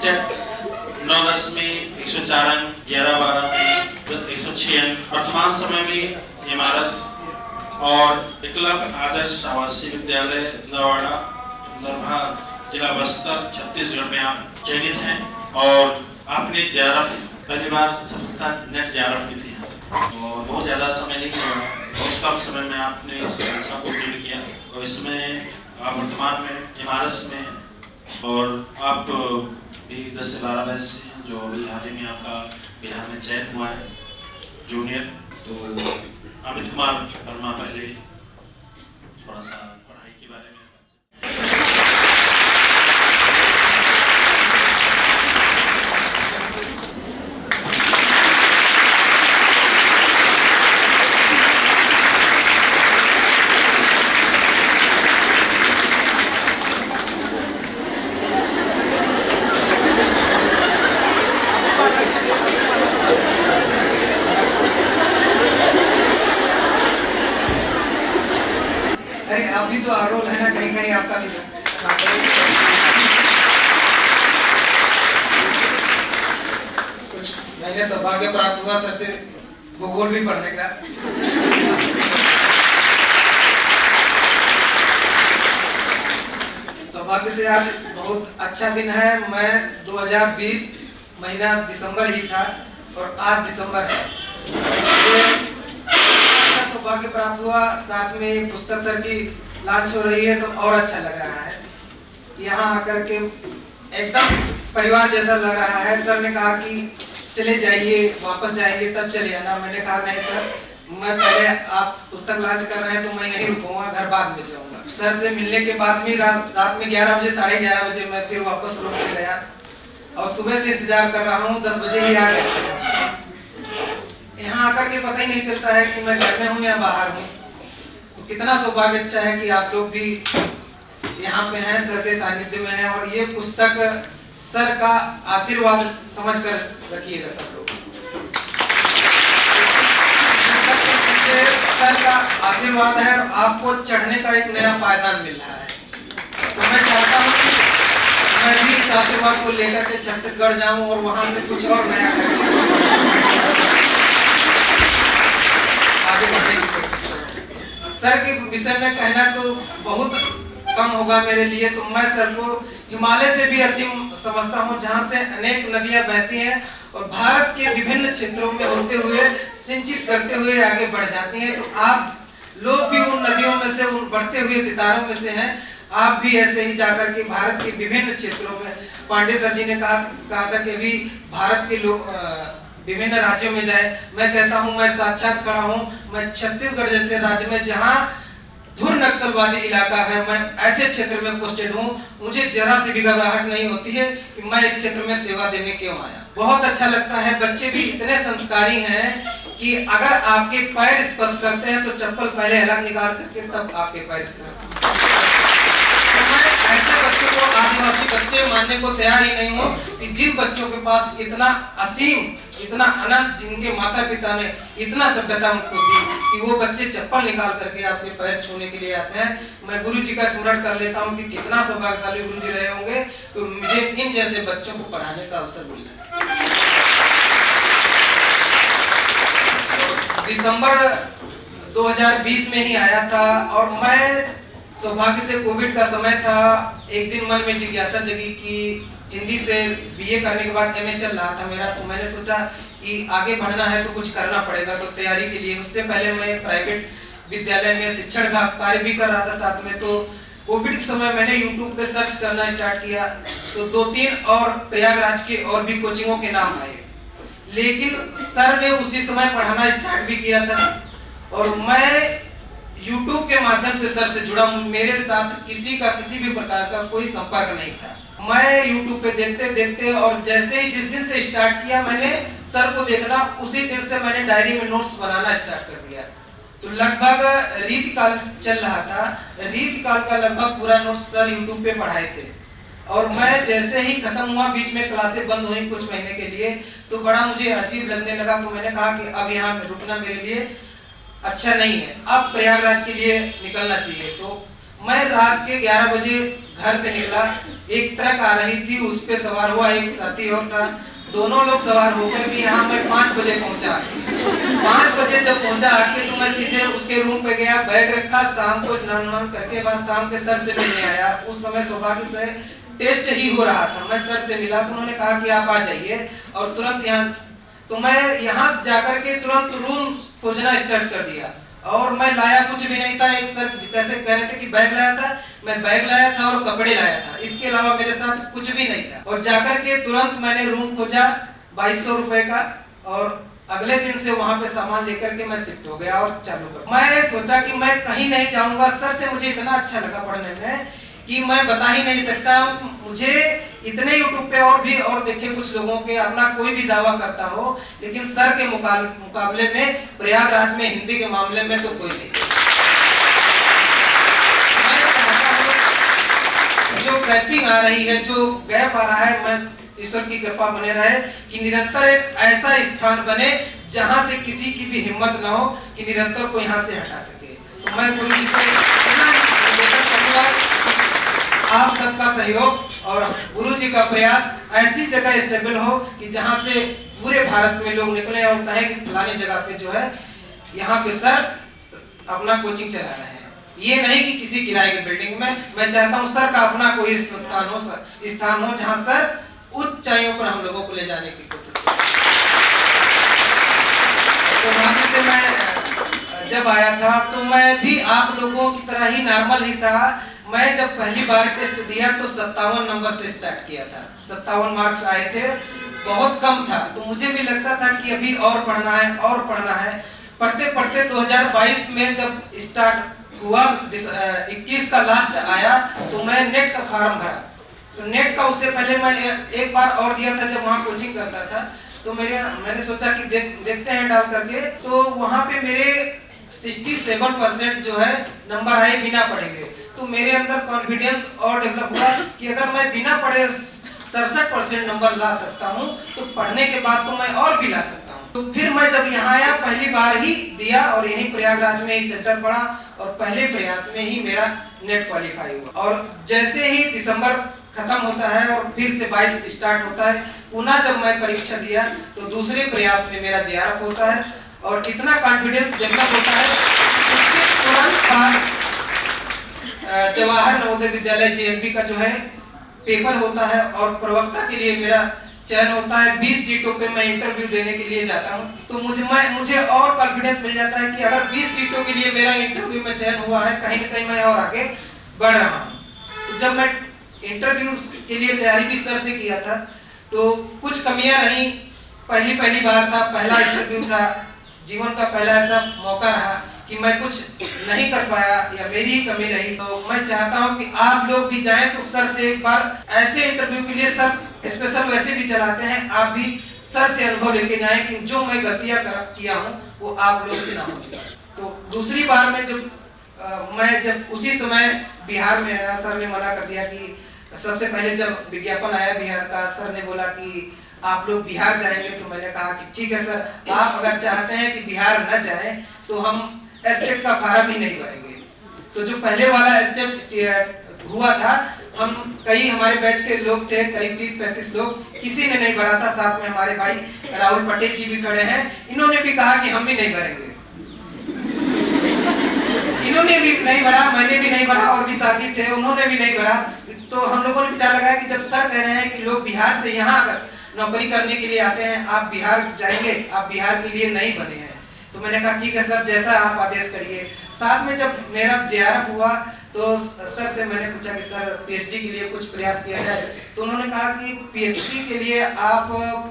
TET 9-10 में 104 अंक, 11-12 में 106 अंक। वर्तमान समय में एमआरएस और एकलव्य आदर्श आवासीय विद्यालय नवाड़ा दरभा जिला बस्तर छत्तीसगढ़ में आप चयनित हैं और आपने JRF पहली बार सफलता नेट JRF की थी और बहुत ज़्यादा समय नहीं हुआ, बहुत कम समय में आपने इस परीक्षा को पूर्ण किया और इसमें आप वर्तमान में एमआरएस में और आप भी 10 से 12 बैच से हैं जो अभी हाल ही में आपका बिहार में चयन हुआ है जूनियर। तो अमित कुमार वर्मा पहले थोड़ा सा पढ़ाई के बारे में। आप भी तो आरोल है ना, कहीं कहीं आपका भी कुछ मैंने सौभाग्य प्राप्त हुआ सर से भूगोल भी पढ़ने का। सौभाग्य से आज बहुत अच्छा दिन है। मैं 2020 महीना दिसंबर ही था और आज दिसंबर है। सौभाग्य प्राप्त हुआ, साथ में पुस्तक सर की लॉन्च हो रही है तो और अच्छा लग रहा है। यहाँ आकर के एकदम परिवार जैसा लग रहा है। सर ने कहा कि चले जाइए, वापस जाएंगे तब चले आना। मैंने कहा नहीं सर, मैं पहले आप पुस्तक लॉन्च कर रहे हैं तो मैं यहीं रुकूंगा, घर बाद में जाऊंगा। सर से मिलने के बाद में रात में 11 बजे 11:30 बजे मैं फिर वापस रूम पे गया और सुबह से इंतजार कर रहा हूँ। 10 बजे ही आ गए। यहाँ आकर के पता ही नहीं चलता है कि मैं घर में हूँ या बाहर हूँ। तो कितना सौभाग्य अच्छा है कि आप लोग भी यहाँ पे हैं, सर के सानिध्य में हैं और ये पुस्तक सर का आशीर्वाद समझकर रखिएगा सब लोग। सर का आशीर्वाद है और आपको चढ़ने का एक नया पायदान मिल रहा है। तो मैं चाहता हूँ कि मैं भी इस आशीर्वाद को लेकर के छत्तीसगढ़ जाऊँ और वहाँ से कुछ और नया करके सर के विषय में कहना तो बहुत कम होगा मेरे लिए। तो मैं सर को हिमालय से भी असीम समझता हूँ, जहाँ से अनेक नदियाँ बहती हैं और भारत के विभिन्न क्षेत्रों में होते हुए सिंचित करते हुए आगे बढ़ जाती हैं। तो आप लोग भी उन नदियों में से, उन बढ़ते हुए सितारों में से हैं। आप भी ऐसे ही जाकर के भारत के विभिन्न क्षेत्रों में, पांडे सर जी ने कहा था कि अभी भारत के लोग विभिन्न राज्यों में जाए। मैं कहता हूं, मैं साक्षात खड़ा हूं। मैं छत्तीसगढ़ जैसे राज्य में जहां धुर नक्सलवादी इलाका है, मैं ऐसे क्षेत्र में पोस्टेड हूं। मुझे जरा सी भी घबराहट नहीं होती है कि मैं इस क्षेत्र में सेवा देने क्यों आया। बहुत अच्छा लगता है। बच्चे भी इतने संस्कारी हैं कि अगर आपके पैर स्पर्श करते हैं तो चप्पल पहले अलग निकाल करके तब आपके पैर स्पर्श। ऐसे बच्चों को आदिवासी बच्चे मानने को तैयार ही नहीं हो कि जिन बच्चों के पास इतना असीम, इतना अनंत, जिनके माता पिता ने इतना सभ्यता उनको दी कि वो बच्चे चप्पल निकाल करके आपके पैर छूने के लिए आते हैं। मैं गुरु जी का स्मरण कर लेता हूँ कि कितना सौभाग्यशाली गुरु जी रहे होंगे कि मुझे इन जैसे बच्चों को पढ़ाने का अवसर मिला है। दिसंबर 2020 में ही आया था और मैं सौभाग्य से कोविड का समय था। एक दिन मन में जिज्ञासा जगी कि हिंदी से बीए करने के बाद एमए चल रहा था मेरा, तो मैंने सोचा कि आगे बढ़ना है तो कुछ करना पड़ेगा। तो तैयारी के लिए, उससे पहले मैं प्राइवेट विद्यालय में शिक्षण का कार्य भी कर रहा था साथ में। तो कोविड के समय मैंने यूट्यूब पे सर्च करना स्टार्ट किया तो 2-3 और प्रयागराज के और भी कोचिंगों के नाम आए, लेकिन सर ने उसी समय पढ़ाना स्टार्ट भी किया था और मैं YouTube के माध्यम से सर से जुड़ा। मेरे साथ किसी भी प्रकार का कोई संपर्क नहीं था। मैं YouTube पे देखते देखते और जैसे ही जिस दिन से स्टार्ट किया मैंने सर को देखना, उसी दिन से मैंने डायरी में नोट्स बनाना स्टार्ट कर दिया। तो लगभग रीतकाल चल रहा था। रीतकाल का लगभग पूरा नोट्स सर YouTube पे पढ़ाए थे और मैं जैसे ही खत्म हुआ, बीच में क्लासें बंद हुई कुछ महीने के लिए, तो बड़ा मुझे अजीब लगने लगा। तो मैंने कहा कि अब यहाँ रुकना मेरे लिए अच्छा नहीं है, अब प्रयागराज के लिए निकलना चाहिए। तो मैं रात के 11 बजे घर से निकला, एक ट्रक आ रही थी, उस पे सवार हुआ एक साथी और था, दोनों लोग सवार होकर के यहाँ मैं 5 बजे पहुंचा। 5 बजे जब पहुंचा आके तो मैं सीधे उसके रूम पे गया, बैग रखा, शाम को स्नान वान करके बाद शाम के सर से मिलने आया। उस समय सौभाग्य से टेस्ट ही हो रहा था, मैं सर से मिला तो उन्होंने कहा कि आप आ जाइए और तुरंत यहाँ, तो मैं यहाँ से जाकर के तुरंत रूम खोजना स्टार्ट कर दिया और मैं लाया कुछ भी नहीं था। एक सर कैसे कह रहे थे कि बैग लाया था, मैं बैग लाया था और कपड़े लाया था, इसके अलावा मेरे साथ कुछ भी नहीं था। और जाकर के तुरंत मैंने रूम खोजा 2200 रुपए का और अगले दिन से वहां पे सामान लेकर के मैं शिफ्ट हो गया और चालू कर। मैं सोचा कि मैं कहीं नहीं जाऊंगा, सर से मुझे इतना अच्छा लगा पढ़ने में कि मैं बता ही नहीं सकता। मुझे इतने यूट्यूब पे और भी और देखे कुछ लोगों के अपना कोई भी दावा करता हो, लेकिन सर के मुकाबले में प्रयागराज में हिंदी के मामले में तो कोई नहीं। जो गैपिंग आ रही है, जो गैप आ रहा है, मैं ईश्वर की कृपा बने रहे कि निरंतर एक ऐसा स्थान बने जहां से किसी की भी हिम्मत ना हो कि निरंतर को यहाँ से हटा सके। तो मैं गुरु जी से आप सबका सहयोग और गुरु जी का प्रयास ऐसी जगह स्टेबल हो कि जहां से पूरे भारत में लोग निकले और कहें कि फलाने जगह पे जो है यहाँ पे सर अपना कोचिंग चला रहे हैं। ये नहीं कि किसी किराए की बिल्डिंग में, मैं चाहता हूँ सर का अपना कोई स्थान हो जहाँ सर ऊंचाइयों पर हम लोगों को ले जाने की कोशिश करें। तो वहां से मैं जब आया था तो मैं भी आप लोगों की तरह ही नॉर्मल ही था। मैं जब पहली बार टेस्ट दिया तो 57 नंबर से स्टार्ट किया था, 57 मार्क्स आए थे, बहुत कम था। तो मुझे भी लगता था कि अभी और पढ़ना है और पढ़ना है। पढ़ते पढ़ते 2022 में जब स्टार्ट हुआ, 21 का लास्ट आया तो मैं नेट का फॉर्म भरा। तो नेट का उससे पहले मैं एक बार और दिया था जब वहाँ कोचिंग करता था। तो मैंने सोचा कि देखते हैं डाल करके, तो वहाँ पे मेरे 67% जो है नंबर आए बिना पढ़े हुए। तो मेरे अंदर कॉन्फिडेंस और डेवलप हुआ कि अगर मैं बिना पढ़े 67% नंबर ला सकता हूँ तो पढ़ने के बाद तो मैं और भी ला सकता हूँ। तो फिर मैं जब यहाँ आया पहली बार ही दिया और यहीं प्रयागराज में ही सेंटर पड़ा और पहले प्रयास में ही मेरा नेट क्वालिफाई हुआ। और जैसे ही दिसंबर खत्म होता है और फिर से 22 स्टार्ट होता है, पुनः जब मैं परीक्षा दिया तो दूसरे प्रयास में मेरा जेआरएफ होता है और इतना कॉन्फिडेंस डेवलप होता है। उसके तुरंत बाद जवाहर नवोदय विद्यालय जेएनवी का जो है पेपर होता है और प्रवक्ता के लिए मेरा चयन होता है। 20 सीटों पे मैं इंटरव्यू देने के लिए जाता हूँ। तो मुझे और कॉन्फिडेंस मिल जाता है कि अगर 20 सीटों के लिए मेरा इंटरव्यू में चयन हुआ है, कहीं न कहीं मैं और आगे बढ़ रहा हूँ। तो जब मैं इंटरव्यू के लिए तैयारी भी सर से किया था तो कुछ कमियां रही। पहली बार था, पहला इंटरव्यू था, जीवन का पहला ऐसा मौका रहा कि मैं कुछ नहीं कर पाया या मेरी ही कमी रही। तो मैं चाहता हूं कि आप लोग भी जाएं तो सर से एक बार ऐसे इंटरव्यू के लिए सर स्पेशल वैसे भी चलाते हैं, आप भी सर से अनुभव लेके जाएं कि जो मैं गलतियां किया हूं वो आप लोग से ना हो। तो दूसरी बार में मैं जब उसी समय बिहार में आया, सर ने मना कर दिया कि सबसे पहले जब विज्ञापन आया बिहार का, सर ने बोला कि आप लोग बिहार जाएंगे। तो मैंने कहा कि ठीक है सर, आप अगर चाहते हैं कि बिहार न जाएं तो हम स्टेट का फार्म ही नहीं भरेंगे। तो जो पहले वाला स्टेट हुआ था, हम कई हमारे बैच के लोग थे, करीब 30-35 लोग, किसी ने नहीं भरा था। साथ में हमारे भाई राहुल पटेल जी भी खड़े हैं, इन्होंने भी कहा कि हम भी नहीं भरेंगे। इन्होंने भी नहीं भरा, मैंने भी नहीं भरा और भी साथी थे उन्होंने भी नहीं भरा। तो हम लोगों ने विचार लगाया कि जब सर कह रहे हैं कि लोग बिहार से यहाँ आकर नौकरी करने के लिए आते हैं, आप बिहार जाएंगे, आप बिहार के लिए नहीं बने हैं। तो मैंने कहा ठीक है सर, जैसा आप आदेश करिए। साथ में जब मेरा जेआरएफ हुआ तो सर से मैंने पूछा कि सर पीएचडी के लिए कुछ प्रयास किया जाए। तो उन्होंने कहा कि पीएचडी के लिए आप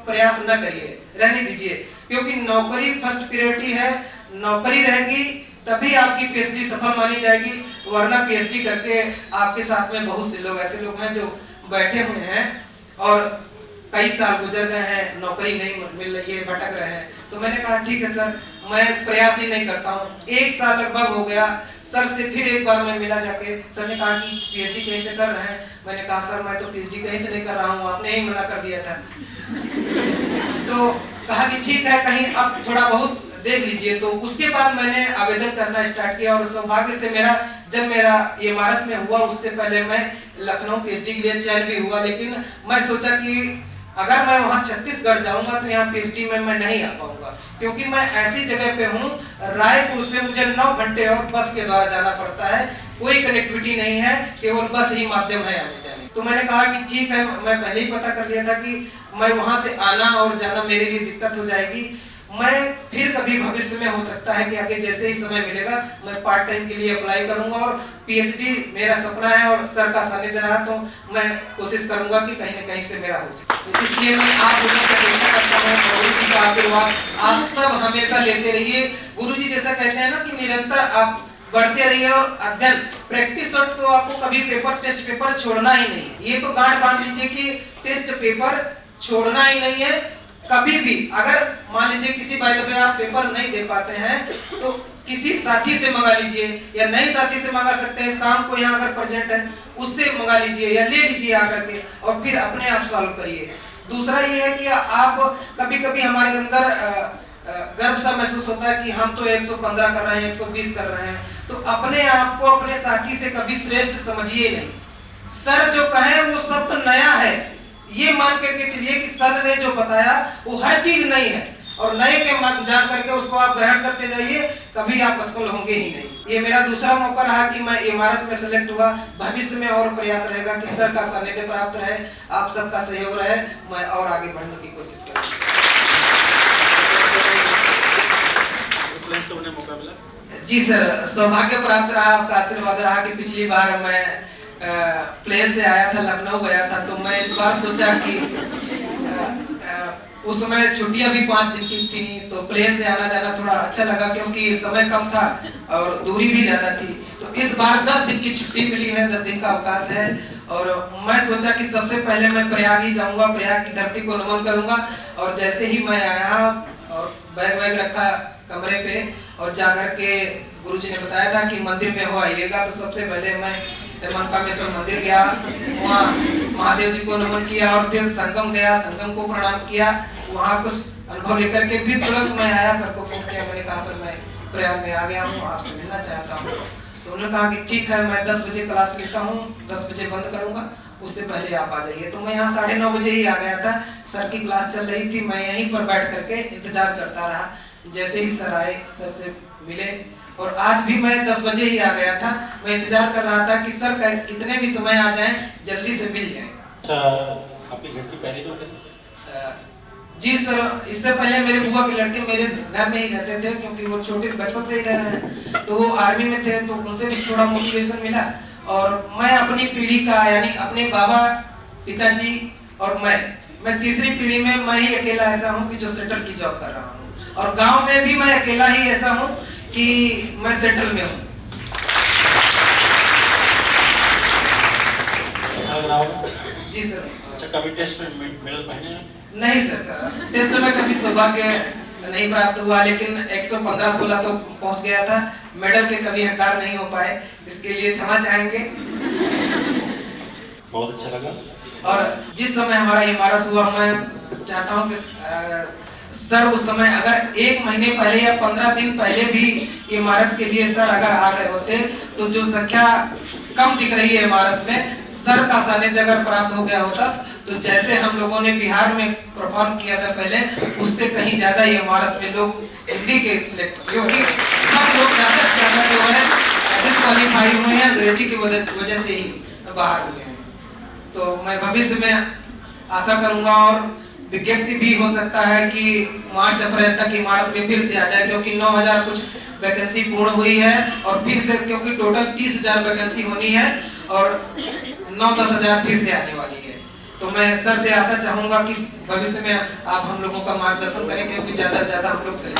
प्रयास न करिए, रहने दीजिए, क्योंकि नौकरी फर्स्ट प्रायोरिटी है। नौकरी रहेगी तभी आपकी पीएचडी सफल मानी जाएगी, वरना पीएचडी करके आपके साथ में बहुत से लोग ऐसे लोग हैं जो बैठे हुए हैं और कई साल गुजर गए हैं, नौकरी नहीं मिल रही है, भटक रहे हैं। तो मैंने कहा ठीक है सर, मैं प्रयास ही नहीं करता हूँ। 1 साल लगभग हो गया, सर से फिर एक बार मैं मिला जाके। सर ने कहा कि पीएचडी कहीं से कर रहे हैं। मैंने कहा सर मैं तो पीएचडी कहीं से नहीं कर रहा हूँ, आपने ही मना कर दिया था। तो कहा कि ठीक है, कहीं अब थोड़ा बहुत देख लीजिए। तो उसके बाद मैंने आवेदन करना स्टार्ट किया और सौभाग्य से जब मेरा एमआरएस में हुआ, उससे पहले मैं लखनऊ पीएचडी के लिए चयन भी हुआ। लेकिन मैं सोचा कि अगर मैं वहाँ छत्तीसगढ़ जाऊंगा तो यहाँ पीएचडी में मैं नहीं आ पाऊंगा, क्योंकि मैं ऐसी जगह पे हूँ, रायपुर से मुझे 9 घंटे और बस के द्वारा जाना पड़ता है, कोई कनेक्टिविटी नहीं है, केवल बस ही माध्यम है आने जाने। तो मैंने कहा कि ठीक है, मैं पहले ही पता कर लिया था कि मैं वहाँ से आना और जाना मेरे लिए दिक्कत हो जाएगी। मैं फिर कभी भविष्य में हो सकता है कि आगे जैसे ही समय मिलेगा मैं पार्ट टाइम के लिए अप्लाई करूंगा, और पीएचडी मेरा सपना है और सर का सानिध्य रहा तो मैं कोशिश करूंगा कि कहीं न कहीं से मेरा हो जाए। तो इसलिए मैं आप लोगों की अपेक्षा करता हूँ, गुरु जी का आशीर्वाद आप सब हमेशा लेते रहिए। गुरु जी जैसा कहते हैं ना कि निरंतर आप बढ़ते रहिए और अध्ययन प्रैक्टिस, तो आपको कभी टेस्ट पेपर छोड़ना ही नहीं है। ये तो गांठ बांध लीजिए कि टेस्ट पेपर छोड़ना ही नहीं है कभी भी। अगर मान लीजिए किसी बात पे आप पेपर नहीं दे पाते हैं तो किसी साथी से मंगा लीजिए, या नए साथी से मंगा सकते हैं, शाम को यहाँ अगर प्रेजेंट है उससे मंगा लीजिए या ले लीजिए आकर के, और फिर अपने आप सॉल्व करिए। दूसरा ये है कि आप कभी-कभी हमारे अंदर गर्व सा महसूस होता है कि हम तो 115 कर रहे हैं, 120 कर रहे हैं, तो अपने आप को अपने साथी से कभी श्रेष्ठ समझिए नहीं। सर जो कहे वो सब नया है, ये मान करके चलिए कि सर ने जो बताया वो हर चीज नई है, और नए के जान करके उसको आप ग्रहण करते जाइए, कभी आप असफल होंगे ही नहीं। ये मेरा दूसरा मौका रहा कि मैं एमआरएस में सेलेक्ट हुआ। भविष्य में और प्रयास रहेगा कि सर का सानिध्य प्राप्त रहे, आप सबका सहयोग रहे, मैं और आगे बढ़ने की कोशिश करूँगा। जी सर, सौभाग्य प्राप्त रहा, आपका आशीर्वाद रहा कि पिछली बार मैं प्लेन से आया था, लखनऊ गया था, तो मैं इस बार सोचा कि उस समय छुट्टियां भी 5 दिन की थी, तो प्लेन से आना जाना थोड़ा अच्छा लगा क्योंकि समय कम था और दूरी भी ज्यादा थी। तो इस बार 10 दिन की छुट्टी मिली है, 10 दिन का अवकाश है, और मैं सोचा कि सबसे पहले मैं प्रयाग ही जाऊंगा, प्रयाग की धरती को नमन करूंगा। और जैसे ही मैं आया और बैग रखा कमरे पे और जाकर के गुरुजी ने बताया था कि मंदिर में हो आइएगा, तो सबसे पहले मैं मनकामेश्वर मंदिर गया, वहाँ महादेव जी को नमन किया और फिर संगम गया, संगम को प्रणाम किया, वहाँ कुछ अनुभव लेकर के फिर तुरंत मैं आया, सर को फोन किया, मैंने कहा सर मैं प्रयाग में आ गया हूँ, आपसे मिलना चाहता हूँ। तो उन्होंने कहा कि ठीक है, मैं 10 बजे क्लास लेता हूँ, 10 बजे बंद करूँगा, उससे पहले आप आ जाइए। तो मैं यहाँ 9:30 बजे ही आ गया था, सर की क्लास चल रही थी, मैं यहीं पर बैठ करके इंतजार करता रहा। जैसे ही सर आए, सर से मिले, और आज भी मैं 10 बजे ही आ गया था। मैं इंतजार कर रहा था कि सर कितने भी समय आ जाएं, जल्दी से मिल जाएं। अच्छा, आपके घर की पहली नौकरी? जी सर, इससे पहले मेरे बुआ के लड़के मेरे घर में ही रहते थे, क्योंकि वो छोटे बचपन से ही रह रहे हैं, तो वो आर्मी में थे, तो उनसे भी थोड़ा मोटिवेशन मिला। और मैं अपनी पीढ़ी का, यानी अपने बाबा, पिताजी और मैं तीसरी पीढ़ी में मैं ही अकेला ऐसा हूँ कि जो सेंटर की जॉब कर रहा हूँ, और गांव में भी मैं अकेला ही ऐसा हूँ कि मैं सेंट्रल में हूँ। जी सर। अच्छा, कभी टेस्ट में मेडल पहने हैं? नहीं सर, टेस्ट में कभी सौभाग्य नहीं प्राप्त हुआ, लेकिन 115-16 तो पहुंच गया था, मेडल के कभी हकदार नहीं हो पाए, इसके लिए क्षमा चाहेंगे। बहुत अच्छा लगा। और जिस समय हमारा एमआरएस हुआ, मैं चाहता हूँ कि सर उस समय अगर 1 महीने पहले या 15 दिन पहले भी एमआरएस के लिए सर अगर आ गए होते, तो जो संख्या कम दिख रही है एमआरएस में, सर का सानिध्य अगर प्राप्त हो गया होता, तो जैसे हम लोगों ने बिहार में परफॉर्म किया था पहले, उससे कहीं ज्यादा एमआरएस में लोग हिंदी के सिलेक्ट, क्योंकि सब लोग ज्यादा से ज्यादा जो है डिस्क्वालीफाई हुए हैं, अंग्रेजी की वजह से ही बाहर हुए हैं। तो मैं भविष्य में आशा करूंगा, और विज्ञप्ति भी हो सकता है कि मार्च अप्रैल तक एमआरएस में फिर से आ जाए, क्योंकि 9000 कुछ वैकेंसी पूर्ण हुई है, और फिर से क्योंकि टोटल 30,000 वैकेंसी होनी है, और 9-10 हजार फिर से आने वाली है। तो मैं सर से आशा चाहूंगा कि भविष्य में आप हम लोगों का मार्गदर्शन करें, क्योंकि ज्यादा से ज्यादा हम लोग चलें।